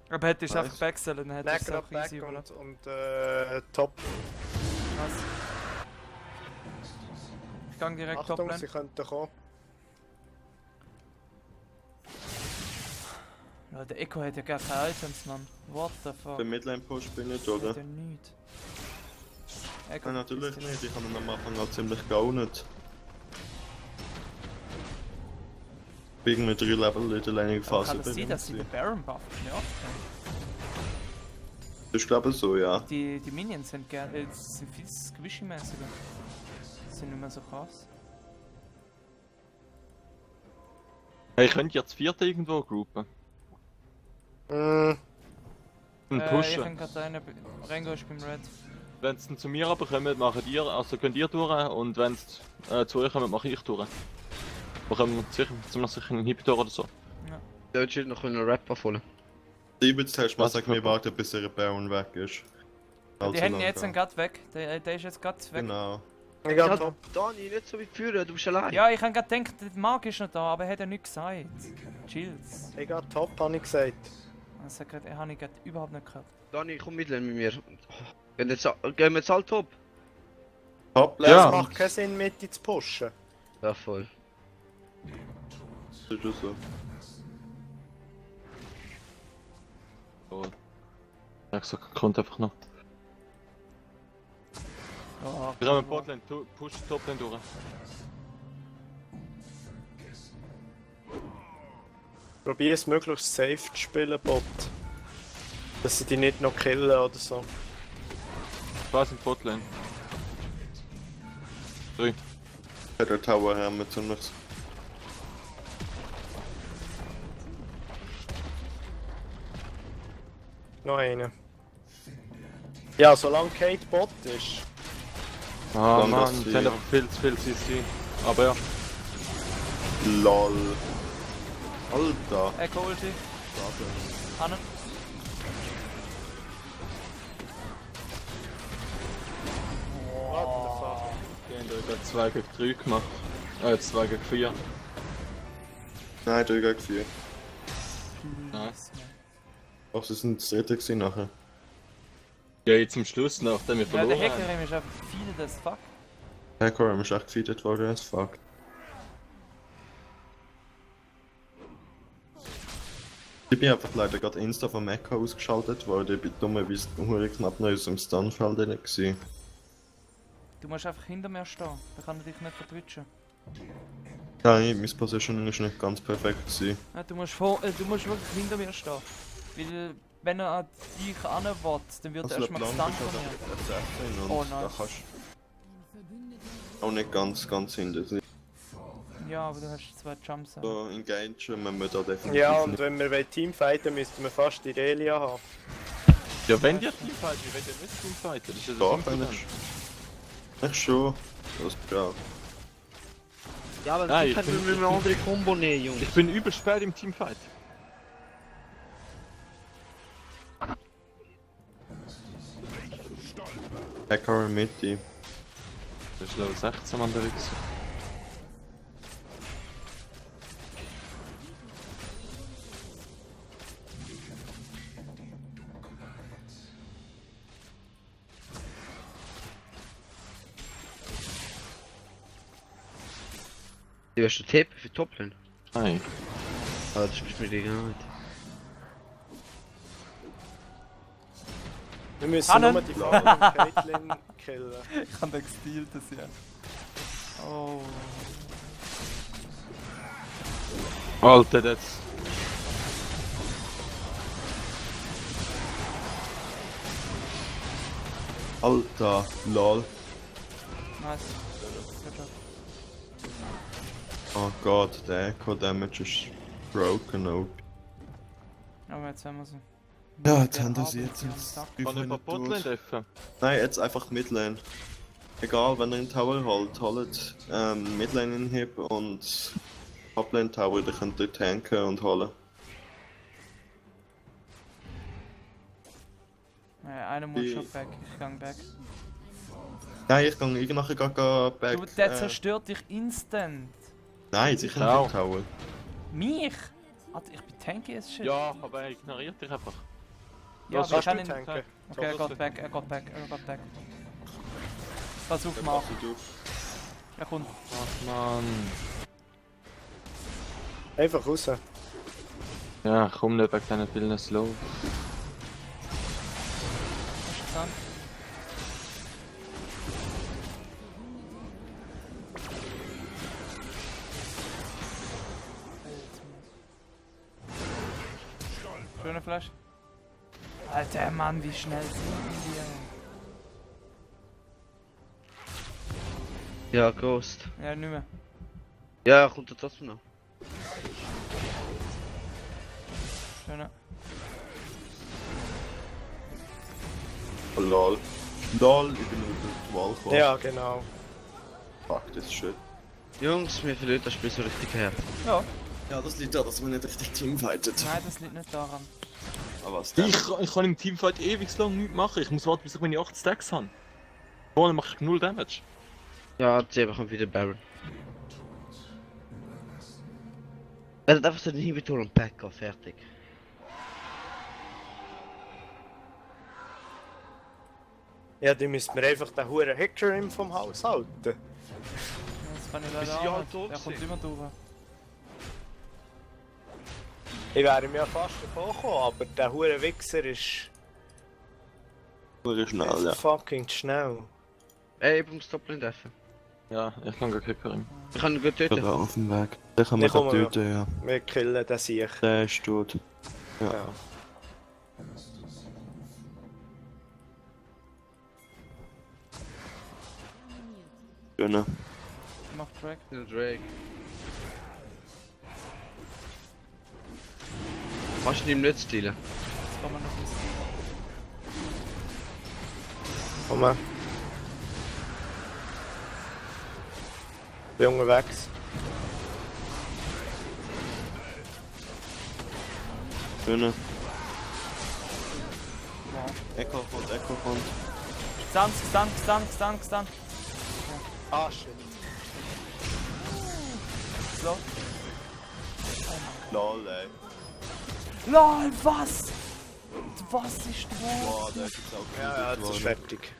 Speaker 2: Aber hättest du
Speaker 5: Nice.
Speaker 2: einfach wechseln, dann hättest du es
Speaker 4: Necker
Speaker 2: auch easy
Speaker 4: back
Speaker 2: überlebt.
Speaker 4: und Top.
Speaker 2: Krass. Ich gang direkt
Speaker 4: Achtung,
Speaker 2: Toplane.
Speaker 4: sie könnten kommen.
Speaker 2: Ja, der Echo hat ja gar keine Items, Mann. What the fuck?
Speaker 5: Der Midlane-Push bin ich,
Speaker 2: Der
Speaker 5: oder?
Speaker 2: hat ja nichts. Echo,
Speaker 5: Nein, natürlich
Speaker 2: bist du
Speaker 5: nicht. Ich habe ihn am Anfang auch ziemlich gaunert. Irgendwie 3 Level in der längeren
Speaker 2: Aber
Speaker 5: Phase
Speaker 2: kann das sein, dass sie den
Speaker 5: gewesen.
Speaker 2: Baron Buff nervt?
Speaker 5: Ich glaube so, ja.
Speaker 2: Die Minions sind gerne, sind viel squishy-mäßiger. Sind nicht mehr so krass.
Speaker 3: Hey, ich könnte jetzt vierte irgendwo groupen.
Speaker 4: Mm,
Speaker 3: Und
Speaker 2: Ich
Speaker 3: pushen.
Speaker 2: kann gerade einen, Rengo ist beim Red.
Speaker 3: Wenn sie zu mir aber kommen, machen ihr, also könnt ihr durch. Und wenn sie zu euch kommen, mache ich durch. Wir kommen sicher, ziemlich sicher einen Inhibitor oder so.
Speaker 1: Der wird noch einen Rap abholen.
Speaker 5: Die willst du
Speaker 3: Was?
Speaker 5: sag mir warten, bis der Baron weg ist.
Speaker 2: Die
Speaker 5: Allzu
Speaker 2: haben
Speaker 5: lang
Speaker 2: jetzt
Speaker 5: gehen.
Speaker 2: einen Gatt weg. Der ist jetzt Gatt weg.
Speaker 5: Genau.
Speaker 4: ich
Speaker 1: Ja,
Speaker 4: hab Top.
Speaker 1: Dani, nicht so wie führen, du bist allein.
Speaker 2: Ja, ich habe gerade gedacht, der Mark ist noch da, aber er hat ja nichts gesagt. Chills.
Speaker 4: Ich hab Top, habe ich gesagt.
Speaker 2: Das habe ich gerade überhaupt nicht gehört.
Speaker 1: Dani, komm mit mir. Gehen wir jetzt alle top?
Speaker 5: Toplane?
Speaker 3: Ja.
Speaker 4: Es macht keinen Sinn, Mitte zu pushen.
Speaker 1: Ja, voll.
Speaker 5: Das ist schon so.
Speaker 3: So. Ja, gesagt, kommt einfach noch.
Speaker 2: Oh,
Speaker 3: Wir haben Botlane, push Toplane durch.
Speaker 4: Probier es möglichst safe zu spielen, Bot. Dass sie die nicht noch killen oder so.
Speaker 3: Was in Botlane? 3.
Speaker 5: Der Tower haben wir ziemlich.
Speaker 4: Noch einen. Ja, solange Kate Bot ist.
Speaker 3: Ah
Speaker 5: Dann
Speaker 3: Mann,
Speaker 5: das
Speaker 3: sie
Speaker 5: die-
Speaker 3: haben einfach viel zu viel CC. Aber ja.
Speaker 5: LOL. Alter.
Speaker 2: Echo Ulti. Hannen.
Speaker 4: What the fuck?
Speaker 3: Die haben da 2 gegen 3 gemacht. 2 gegen 4.
Speaker 5: Nein, 3 gegen 4.
Speaker 3: Nice.
Speaker 5: Ach, sie sind das dritte gewesen nachher.
Speaker 3: Ja, jetzt am Schluss, nachdem wir
Speaker 2: Ja,
Speaker 3: verloren
Speaker 2: der
Speaker 3: haben.
Speaker 2: Hacker ist einfach viel das Fuck.
Speaker 5: Hacker ist echt gefeedet worden as fuck. Ich bin einfach leider gerade insta vom Mecha ausgeschaltet worden. Ich bin dummerweise nur knapp noch aus dem Stunfeld drin gewesen.
Speaker 2: Du musst einfach hinter mir stehen. Da kann er dich nicht verwitschen.
Speaker 5: Nein, meine Position ist nicht ganz perfekt gewesen.
Speaker 2: Ja, du musst wirklich hinter mir stehen. Weil wenn er an dich anwärt, dann wird er
Speaker 5: Also
Speaker 2: erstmal
Speaker 5: Leblanc
Speaker 2: gestunt
Speaker 5: ist
Speaker 2: von
Speaker 5: also
Speaker 2: mir.
Speaker 5: Assassin und
Speaker 2: Oh,
Speaker 5: da
Speaker 2: nice.
Speaker 5: kannst du auch nicht ganz hinter sein.
Speaker 2: Ja, aber du hast 2 Jumps.
Speaker 5: So engagen wenn wir da definitiv
Speaker 4: Ja, und
Speaker 5: nicht.
Speaker 4: wenn wir Teamfighten müssten wir fast die Relia haben.
Speaker 3: Ja, wenn ihr Teamfight, wie wollt ihr nicht Teamfighten? Das ist ja
Speaker 5: Da
Speaker 3: das
Speaker 5: kann
Speaker 3: Simple.
Speaker 5: ich schon. Das ist ja.
Speaker 1: Ja, aber
Speaker 3: Nein,
Speaker 1: du
Speaker 3: ich
Speaker 1: kannst
Speaker 3: bin-
Speaker 1: mit einem anderen Combo nehmen, Junge.
Speaker 3: Ich bin übel spät im Teamfight.
Speaker 5: Hacker in Mitte.
Speaker 3: Das ist Level 16 an der Wichse.
Speaker 1: Du hast einen Tipp für Toplane?
Speaker 3: Nein.
Speaker 1: Ah, das bist mir gar nicht.
Speaker 4: Wir müssen
Speaker 2: Hannen.
Speaker 4: nur die Farbe von Caitlyn killen.
Speaker 2: Ich hab den gestealt, das ja. Oh.
Speaker 3: Alter, das.
Speaker 5: Alter, lol.
Speaker 2: Nice. Good job.
Speaker 5: Oh Gott, der Echo Damage ist broken up.
Speaker 2: Aber jetzt haben wir sie.
Speaker 5: Ja, jetzt
Speaker 2: Der
Speaker 5: haben wir
Speaker 2: Arbeit
Speaker 5: sie jetzt
Speaker 2: am
Speaker 5: ins
Speaker 2: Sack.
Speaker 3: Kann ich mal Botlane treffen?
Speaker 5: Nein, jetzt einfach Midlane. Egal, wenn ihr einen Tower holt, holt Midlane in Hip und Toplane Tower, ihr könnt dort tanken und holen.
Speaker 2: Einer muss
Speaker 5: Die-
Speaker 2: schon back, ich gang back.
Speaker 5: Nein, ich gehe nachher gar back.
Speaker 2: Du, der zerstört dich instant.
Speaker 5: Nein, sie können
Speaker 3: Auch.
Speaker 5: den Tower.
Speaker 2: Mich? Alter, ich bin tanky as shit.
Speaker 3: Ja, aber er ignoriert dich einfach.
Speaker 2: ja
Speaker 3: was
Speaker 2: wir
Speaker 4: Kannst du
Speaker 2: können ihn...
Speaker 4: tanken?
Speaker 2: Okay, er geht back, er geht back, er geht back. Versuch
Speaker 5: Der
Speaker 2: mal.
Speaker 5: passt auf.
Speaker 2: Er kommt.
Speaker 3: Ach Mann.
Speaker 4: Einfach raus.
Speaker 3: Ja, komm nicht wegen diesen vielen Slow.
Speaker 2: Hast du gesehen? Schöner Flash. Alter Mann, wie schnell sind die?
Speaker 1: Ja, Ghost.
Speaker 2: Ja, nicht mehr.
Speaker 1: Ja, kommt er trotzdem noch.
Speaker 2: Schöner.
Speaker 5: Oh, lol. Lol, ich bin über die Wall gekommen.
Speaker 4: Ja, genau.
Speaker 5: Fuck, das ist schön.
Speaker 1: Jungs, mir verliert das Spiel so richtig her.
Speaker 2: Ja.
Speaker 5: Ja, das liegt daran, dass man nicht richtig teamfightet.
Speaker 2: Nein, das liegt nicht daran.
Speaker 5: Aber was denn?
Speaker 3: Ich kann im Teamfight ewig lang nichts machen. Ich muss warten, bis ich meine 8 Stacks habe. Vorne mache ich 0 Damage.
Speaker 1: Ja, jetzt bekommt wieder Baron. Er hat einfach so den Inhibitor und Backer, fertig.
Speaker 4: Ja, die müssen wir einfach den huren Hickory vom Haus halten.
Speaker 2: Das kann ich
Speaker 1: Bist
Speaker 2: leider
Speaker 1: du ja
Speaker 2: auch
Speaker 1: halt
Speaker 2: nicht.
Speaker 1: tot
Speaker 2: Er kommt
Speaker 1: gewesen?
Speaker 2: immer durch.
Speaker 4: Ich wäre mir ja fast davon gekommen, aber der hure Wichser ist
Speaker 5: Nur schnell, ja.
Speaker 4: fucking schnell.
Speaker 1: Ey, ich muss Toplane treffen.
Speaker 3: Ja, ich kann gar Kicker.
Speaker 1: Ich kann ihn gut töten.
Speaker 5: Gerade auf dem Weg. Den kann
Speaker 4: Den
Speaker 5: man
Speaker 4: kann man
Speaker 5: töten, ja.
Speaker 4: Wir killen den Sieg.
Speaker 5: Der ist tot. Ja.
Speaker 4: Ja.
Speaker 5: Schöne.
Speaker 2: Macht Track.
Speaker 1: Der Drake. Kannst du ihn nicht stehlen?
Speaker 2: Jetzt kann man noch wissen.
Speaker 4: Komm mal. Bin unterwegs.
Speaker 5: Schöne.
Speaker 2: Wow.
Speaker 5: Echo kommt.
Speaker 2: Stand.
Speaker 4: Ah, shit.
Speaker 2: So.
Speaker 5: Lol, ey.
Speaker 2: LOL, was? Was ist
Speaker 5: Boah,
Speaker 2: los?
Speaker 5: der ist jetzt auch
Speaker 4: Ja, jetzt ist
Speaker 5: geworden.
Speaker 4: fertig.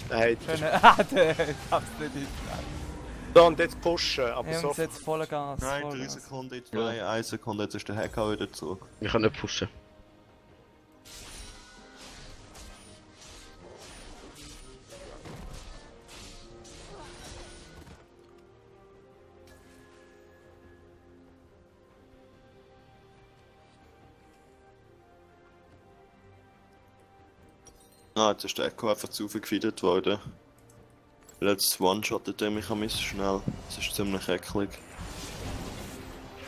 Speaker 4: Nein,
Speaker 2: Schöne. Ah, der hab's nicht hinten.
Speaker 4: so und jetzt pushen, aber
Speaker 2: Jungs,
Speaker 4: so.
Speaker 2: jetzt voller Gas.
Speaker 5: Nein,
Speaker 2: voller
Speaker 5: 3
Speaker 2: Gas.
Speaker 5: Sekunden, 2, 1 Sekunde, jetzt ist der Hacker wieder zurück.
Speaker 1: Ich kann nicht pushen.
Speaker 5: Ah, jetzt ist der Echo einfach zu gefeedet worden. Weil jetzt one-shottet er mich am Mist schnell. Das ist ziemlich eklig.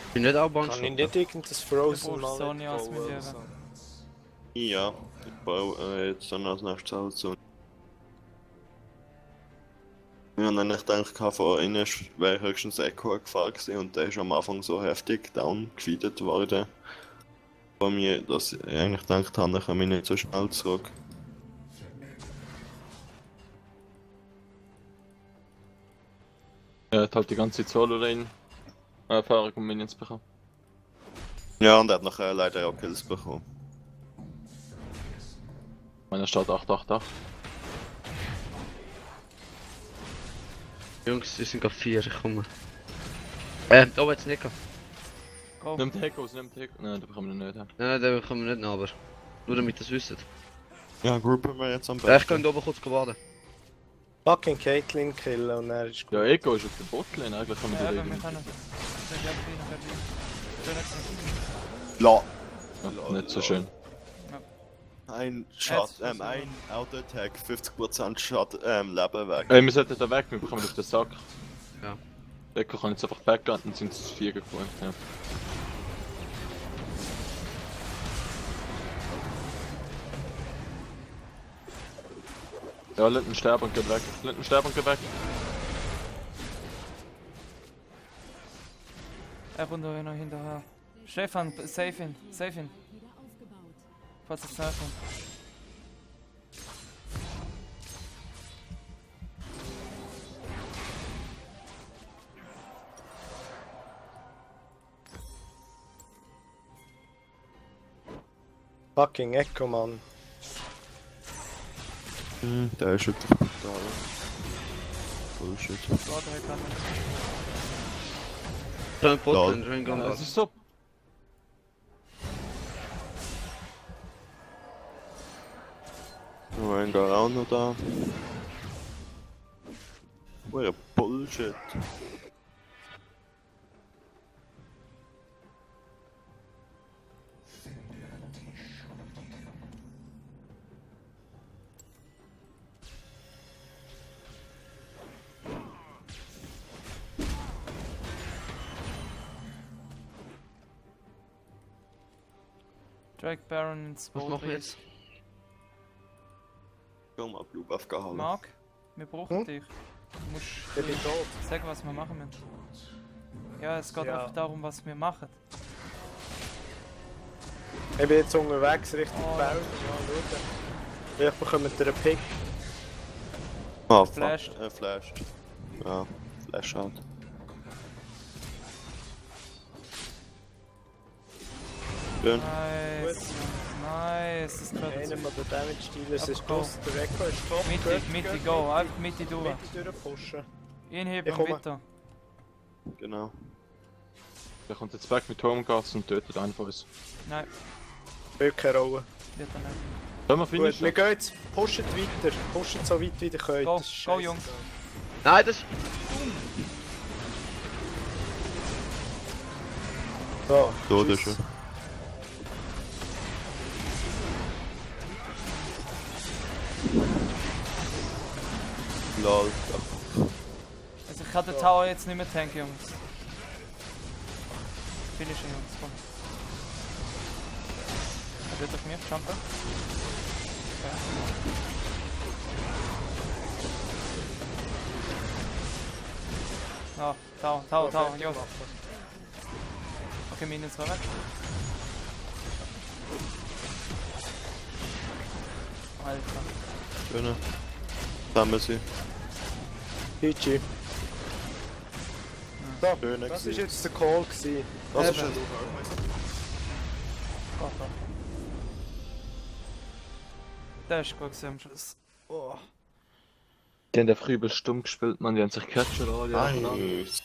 Speaker 1: Ich bin nicht auch
Speaker 4: Kann ich nicht irgendein Frozen
Speaker 2: Du brauchst
Speaker 4: mal
Speaker 2: Sonja als
Speaker 4: bauen oder
Speaker 2: Milieu.
Speaker 4: so?
Speaker 5: Ja, ich baue jetzt dann als nächstes auch so. Ich habe eigentlich gedacht, von innen wäre höchstens Echo gefallen gewesen und der ist am Anfang so heftig down gefeedet worden. Von mir, dass ich eigentlich gedacht habe, ich komme nicht so schnell zurück.
Speaker 3: Er hat halt die ganze Zeit Solo-Lane Erfahrung und Minions bekommen.
Speaker 5: Ja, und er hat nachher leider auch Kills bekommen.
Speaker 3: Meiner steht 888.
Speaker 1: Jungs, wir sind gerade 4, ich komme. Da wird's nicht gehen.
Speaker 2: Go.
Speaker 3: Nimm die Hekos, nimm die Hekos. Nein, da bekommen wir nicht.
Speaker 1: Nein, den können wir nicht noch, aber. Nur damit ihr es wisst.
Speaker 5: Ja, gruppen wir jetzt am
Speaker 1: Ich
Speaker 5: besten.
Speaker 1: kann da oben kurz warten.
Speaker 4: Fucking Caitlyn killen und er ist gut.
Speaker 3: Ja, Eco ist auf der Botlane, eigentlich können wir
Speaker 2: Ja,
Speaker 3: die
Speaker 2: aber wir
Speaker 3: legen.
Speaker 2: können. Ich hab ihn. Schön gewesen.
Speaker 5: La.
Speaker 3: Ja, nicht so schön.
Speaker 5: Ein Shot,
Speaker 2: Jetzt muss
Speaker 5: ein Auto-Attack, 50% Shot, Leben weg.
Speaker 3: Wir sollten da weg, wir bekommen auf den Sack.
Speaker 1: Ja.
Speaker 3: Eco kann jetzt einfach backen und dann sind es 4 geworden. Ja. Ja, lass ihn sterben und geht weg. Lass ihn sterben und geht weg.
Speaker 2: Er kommt da noch hinterher. Stefan, save ihn. Save ihn. Falls es schnell kommt.
Speaker 4: Fucking Echo, Mann.
Speaker 5: Der ist wirklich brutal. Bullshit.
Speaker 2: Warte, er kann nicht.
Speaker 1: Schön Botlane, schön
Speaker 3: Ja,
Speaker 1: gehen.
Speaker 3: das ist so.
Speaker 5: Rengar auch noch da. What a Bullshit.
Speaker 2: Drake Baron ins
Speaker 1: Was
Speaker 2: Boot.
Speaker 1: machen wir jetzt?
Speaker 5: Komm mal Blue Buff gehauen.
Speaker 2: Marc, wir brauchen
Speaker 4: Hm?
Speaker 2: dich. Du musst
Speaker 4: Ich bin tot.
Speaker 2: sagen, was wir machen müssen. Ja, es geht
Speaker 4: Ja.
Speaker 2: einfach darum, was wir machen.
Speaker 4: Ich bin jetzt unterwegs Richtung
Speaker 2: Oh.
Speaker 4: Baron. Ja, schauen. Vielleicht bekommen wir einen Pick.
Speaker 5: Ah, fuck.
Speaker 2: Flashed.
Speaker 5: Flashed. Ja, Flash out. Schön.
Speaker 2: Nice. Nice. Das
Speaker 4: Einer
Speaker 2: gehört
Speaker 4: von den Damage-Dealers
Speaker 2: Aber
Speaker 4: ist
Speaker 2: go.
Speaker 4: das. Der Echo ist top.
Speaker 2: Mitte, go. Einfach Mitte durch.
Speaker 4: Mitte durchpushen.
Speaker 2: Inheben
Speaker 4: Ich
Speaker 2: und
Speaker 4: komme.
Speaker 2: weiter.
Speaker 5: Genau.
Speaker 3: Der kommt jetzt back mit Homeguards und tötet einen von uns.
Speaker 2: Nein,
Speaker 4: Spielt keine Rolle.
Speaker 2: wird er nicht.
Speaker 3: Können wir
Speaker 4: Gut,
Speaker 3: finishen?
Speaker 4: wir gehen jetzt. Pushen weiter. Pushen so weit wie ihr könnt.
Speaker 2: Go,
Speaker 4: Das ist
Speaker 2: go,
Speaker 4: scheisse.
Speaker 2: Jungs.
Speaker 1: Nein, das.
Speaker 4: So,
Speaker 5: Tot
Speaker 4: tschüss.
Speaker 5: ist er. Lol.
Speaker 2: Also ich kann den Tower jetzt nicht mehr tanken, Jungs. Finishen, Jungs, komm. Er wird auf mich jumpen. Okay. Ah, Tower, Jungs. Okay, Minions war weg. Alter.
Speaker 5: Schöne. Sammeln sie.
Speaker 4: GG. So,
Speaker 5: Schöne
Speaker 4: das
Speaker 5: gewesen.
Speaker 4: war jetzt der Call. Gewesen.
Speaker 5: Das ist
Speaker 2: Eben.
Speaker 5: ein
Speaker 2: Gott, Gott. Das ist gut gewesen am Schluss. Oh.
Speaker 3: Die haben einfach übel stumm gespielt, man. Die haben sich catchen alle.
Speaker 5: Nice.